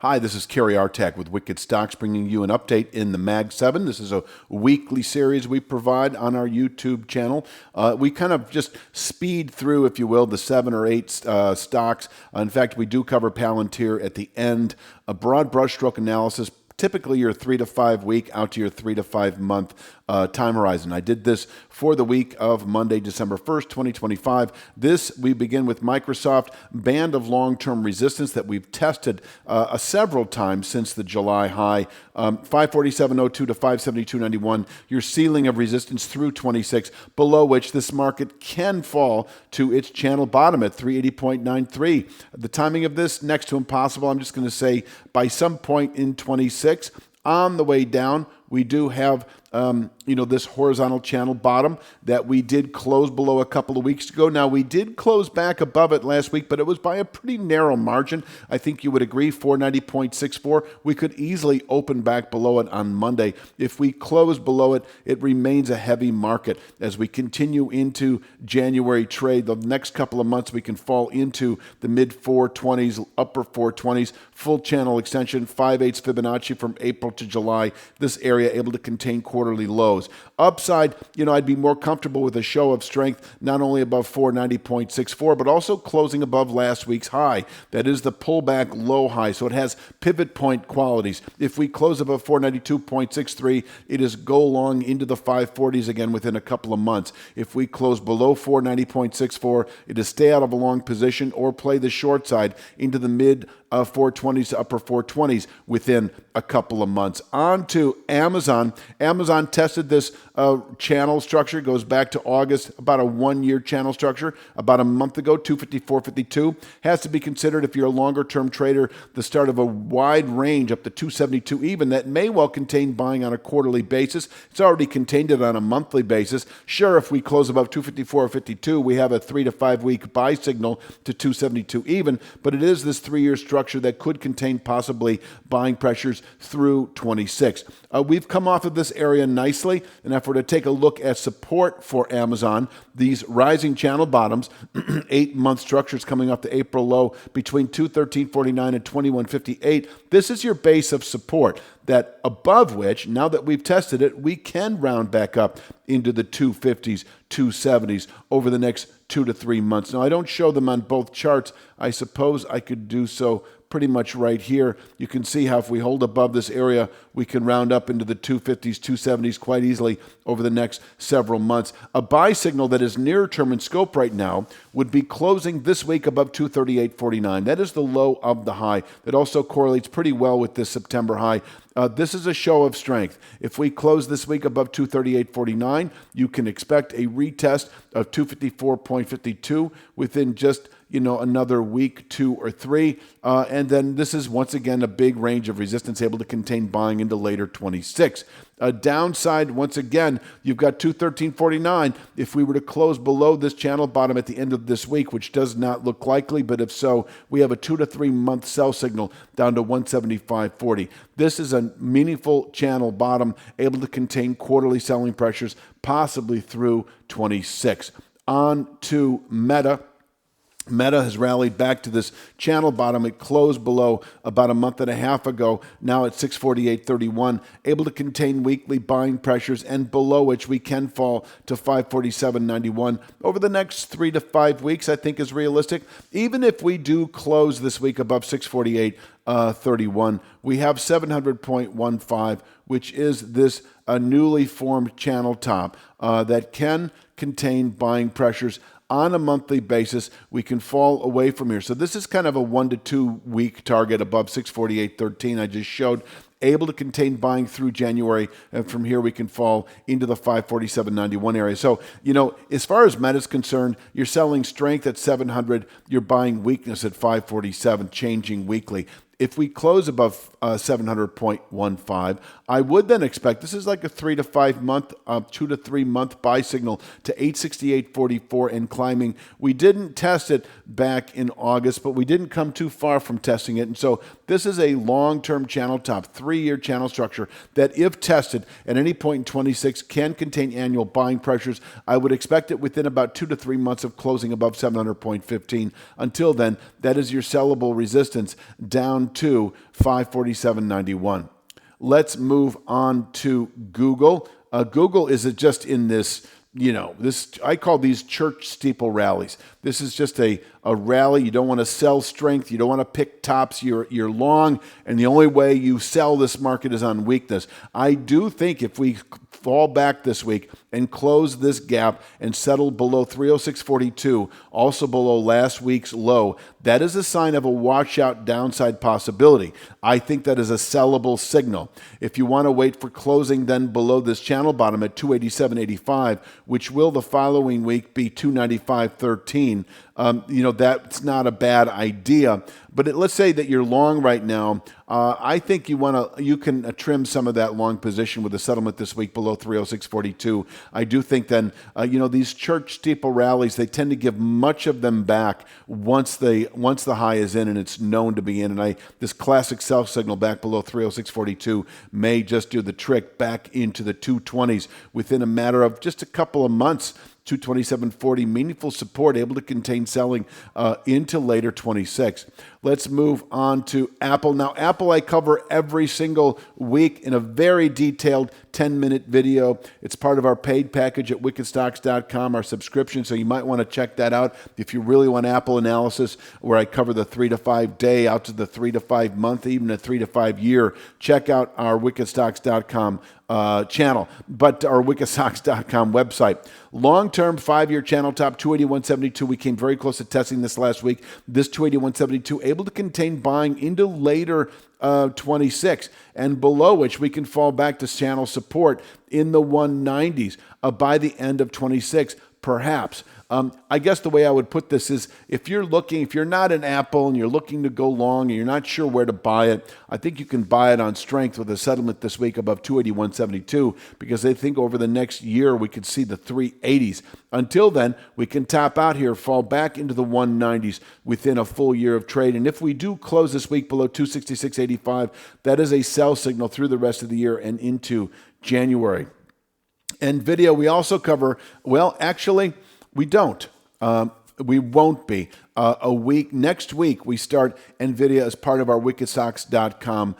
Hi, this is Kerry Artak with Wicked Stocks bringing you an update in the Mag 7. This is a weekly series we provide on our YouTube channel. We kind of just speed through, if you will, the 7 or 8 stocks. In fact, we do cover Palantir at the end. A broad brushstroke analysis, typically your 3 to 5 week out to your 3 to 5 month time horizon. I did this for the week of Monday, December 1st, 2025. We begin with Microsoft, band of long-term resistance that we've tested several times since the July high. 547.02 to 572.91, your ceiling of resistance through 26, below which this market can fall to its channel bottom at 380.93. The timing of this, next to impossible. I'm just going to say by some point in 26. On the way down, we do have this horizontal channel bottom that we did close below a couple of weeks ago. Now, we did close back above it last week, but it was by a pretty narrow margin. I think you would agree, 490.64. We could easily open back below it on Monday. If we close below it, it remains a heavy market. As we continue into January trade, the next couple of months, we can fall into the mid-420s, upper 420s, full channel extension, 5/8 Fibonacci from April to July. This area able to contain quarterly lows. Upside, I'd be more comfortable with a show of strength, not only above 490.64, but also closing above last week's high. That is the pullback low high, so it has pivot point qualities. If we close above 492.63, it is go long into the 540s again within a couple of months. If we close below 490.64, it is stay out of a long position or play the short side into the mid 420s to upper 420s within a couple of months. On to Amazon. Amazon tested this channel structure. It goes back to August, about a 1-year channel structure. About a month ago, 254.52. Has to be considered, if you're a longer-term trader, the start of a wide range up to 272 even that may well contain buying on a quarterly basis. It's already contained it on a monthly basis. Sure, if we close above 254.52, we have a 3 to 5 week buy signal to 272 even, but it is this 3-year structure that could contain possibly buying pressures through 26. We've come off of this area nicely, and if we're to take a look at support for Amazon, these rising channel bottoms, 8-month structures coming off the April low between 213.49 and 21.58. This is your base of support, that above which, now that we've tested it, we can round back up into the 250s, 270s over the next 2 to 3 months. Now, I don't show them on both charts. I suppose I could do so pretty much right here. You can see how if we hold above this area, we can round up into the 250s, 270s quite easily over the next several months. A buy signal that is near term in scope right now would be closing this week above 238.49. That is the low of the high. That also correlates pretty well with this September high. This is a show of strength. If we close this week above 238.49, you can expect a retest of 254.52 within just another week, 2 or 3. And then this is once again a big range of resistance able to contain buying into later 26. Downside, once again, you've got 213.49. If we were to close below this channel bottom at the end of this week, which does not look likely, but if so, we have a 2 to 3 month sell signal down to 175.40. This is a meaningful channel bottom able to contain quarterly selling pressures, possibly through 26. On to Meta. Meta has rallied back to this channel bottom. It closed below about a month and a half ago, now at 648.31, able to contain weekly buying pressures, and below which we can fall to 547.91 over the next 3 to 5 weeks, I think is realistic. Even if we do close this week above 648.31, we have 700.15, which is this newly formed channel top that can contain buying pressures on a monthly basis. We can fall away from here. So this is kind of a 1 to 2 week target above 648.13 I just showed, able to contain buying through January, and from here we can fall into the 547.91 area. So, as far as Meta is concerned, you're selling strength at 700, you're buying weakness at 547, changing weekly. If we close above 700.15, I would then expect, this is like a 3 to 5 month, 2 to 3 month buy signal to 868.44 and climbing. We didn't test it back in August, but we didn't come too far from testing it. And so this is a long-term channel top, 3-year channel structure that, if tested at any point in 26, can contain annual buying pressures. I would expect it within about 2 to 3 months of closing above 700.15. Until then, that is your sellable resistance down to 547.91. Let's move on to Google. Google is just in this, this, I call these church steeple rallies. This is just a rally. You don't want to sell strength. You don't want to pick tops. You're long, and the only way you sell this market is on weakness. I do think if we fall back this week and close this gap and settle below 306.42, also below last week's low, that is a sign of a washout downside possibility. I think that is a sellable signal. If you want to wait for closing then below this channel bottom at 287.85, which will the following week be 295.13, that's not a bad idea. But let's say that you're long right now. I think you can trim some of that long position with a settlement this week below 306.42. I do think then, these church steeple rallies, they tend to give much of them back once the high is in and it's known to be in. And this classic sell signal back below 306.42 may just do the trick back into the 220s within a matter of just a couple of months. 227.40, meaningful support, able to contain selling into later 26. Let's move on to Apple. Now, Apple I cover every single week in a very detailed 10-minute video. It's part of our paid package at wickedstocks.com, our subscription, so you might want to check that out if you really want Apple analysis, where I cover the 3 to 5 day out to the 3 to 5 month, even a 3 to 5 year. Check out our wickedstocks.com channel, but our wickedstocks.com website. Long-term 5-year channel top 281.72. We came very close to testing this last week. This 281.72 able to contain buying into later 26, and below which we can fall back to channel support in the 190s by the end of 26, perhaps. I guess the way I would put this is if you're not an Apple and you're looking to go long and you're not sure where to buy it, I think you can buy it on strength with a settlement this week above 281.72, because they think over the next year we could see the 380s. Until then, we can tap out here, fall back into the 190s within a full year of trade. And if we do close this week below 266.85, that is a sell signal through the rest of the year and into January. Nvidia, we also cover, actually, we don't. We won't be. Next week, we start Nvidia as part of our wickedstocks.com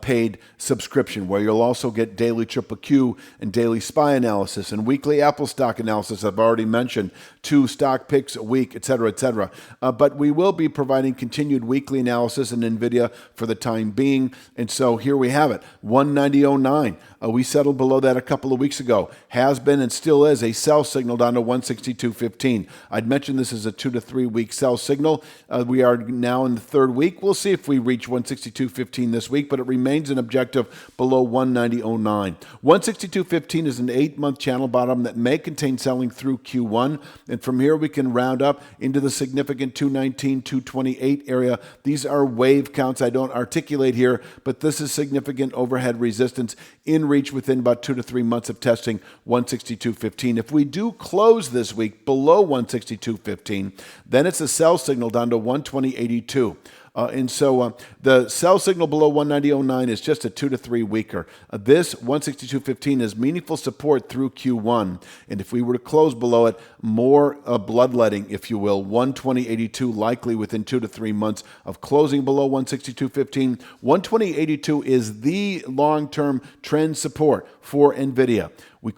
paid subscription, where you'll also get daily Triple Q and daily SPY analysis and weekly Apple stock analysis. I've already mentioned 2 stock picks a week, et cetera, et cetera. But we will be providing continued weekly analysis in NVIDIA for the time being. And so here we have it, 190.09. We settled below that a couple of weeks ago. Has been and still is a sell signal down to 162.15. I'd mentioned this is a 2 to 3 week sell signal. We are now in the 3rd week. We'll see if we reach 162.15 this week, but it remains an objective below 190.09. 162.15 is an 8-month channel bottom that may contain selling through Q1. And from here, we can round up into the significant 219, 228 area. These are wave counts I don't articulate here, but this is significant overhead resistance in reach within about 2 to 3 months of testing 162.15. If we do close this week below 162.15, then it's a sell signal down to 120.82. And so the sell signal below 190.09 is just a 2 to 3 weeker. This 162.15 is meaningful support through Q1. And if we were to close below it, more bloodletting, if you will, 120.82 likely within 2 to 3 months of closing below 162.15. 120.82 is the long-term trend support for NVIDIA. We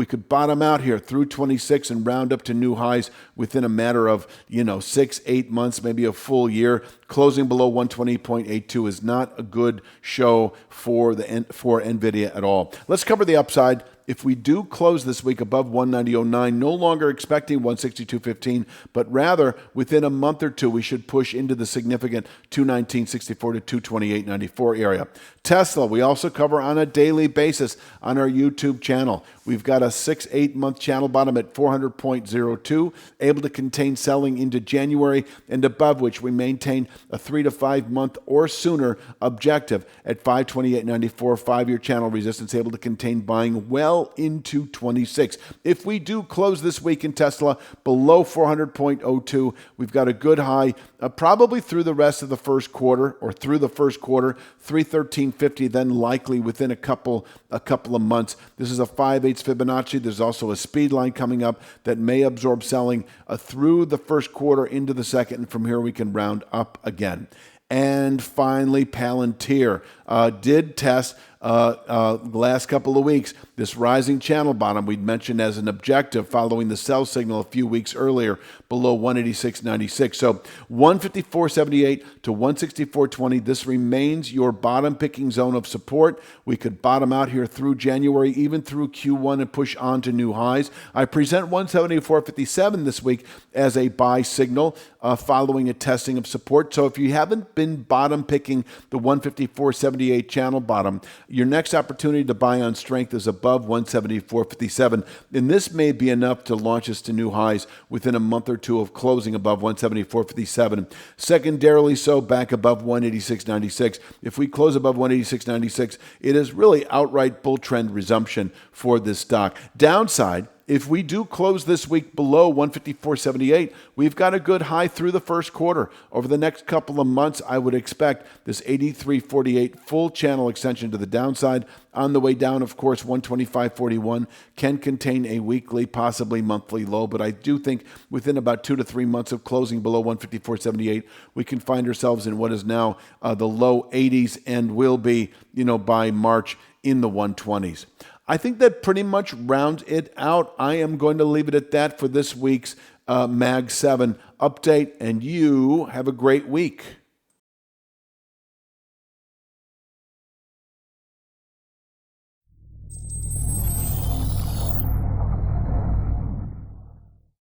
could bottom out here through 26 and round up to new highs within a matter of 6, 8 months, maybe a full year. Closing below 120.82 is not a good show for NVIDIA at all. Let's cover the upside. If we do close this week above 190.09, no longer expecting 162.15, but rather within a month or two, we should push into the significant 219.64 to 228.94 area. Tesla, we also cover on a daily basis on our YouTube channel. We've got a 6-8 month channel bottom at 400.02, able to contain selling into January, and above which we maintain a 3 to 5 month or sooner objective at 528.94, 5-year channel resistance, able to contain buying well into 26. If we do close this week in Tesla below 400.02, we've got a good high probably through the rest of the first quarter, or through the first quarter, 313.50, then likely within a couple of months. This is a 5/8 Fibonacci. There's also a speed line coming up that may absorb selling through the first quarter into the second, and from here we can round up again. And finally, Palantir did test the last couple of weeks this rising channel bottom we'd mentioned as an objective following the sell signal a few weeks earlier below 186.96. So 154.78 to 164.20. This remains your bottom picking zone of support. We could bottom out here through January, even through Q1, and push on to new highs. I present 174.57 this week as a buy signal following a testing of support. So if you haven't been bottom picking the 154.78 channel bottom, your next opportunity to buy on strength is above 174.57. And this may be enough to launch us to new highs within a month or two of closing above 174.57. Secondarily, so back above 186.96. If we close above 186.96, it is really outright bull trend resumption for this stock. Downside, if we do close this week below 154.78, we've got a good high through the first quarter. Over the next couple of months, I would expect this 83.48 full channel extension to the downside. On the way down, of course, 125.41 can contain a weekly, possibly monthly low, but I do think within about 2 to 3 months of closing below 154.78, we can find ourselves in what is now the low 80s and will be, by March in the 120s. I think that pretty much rounds it out. I am going to leave it at that for this week's Mag 7 update, and you have a great week.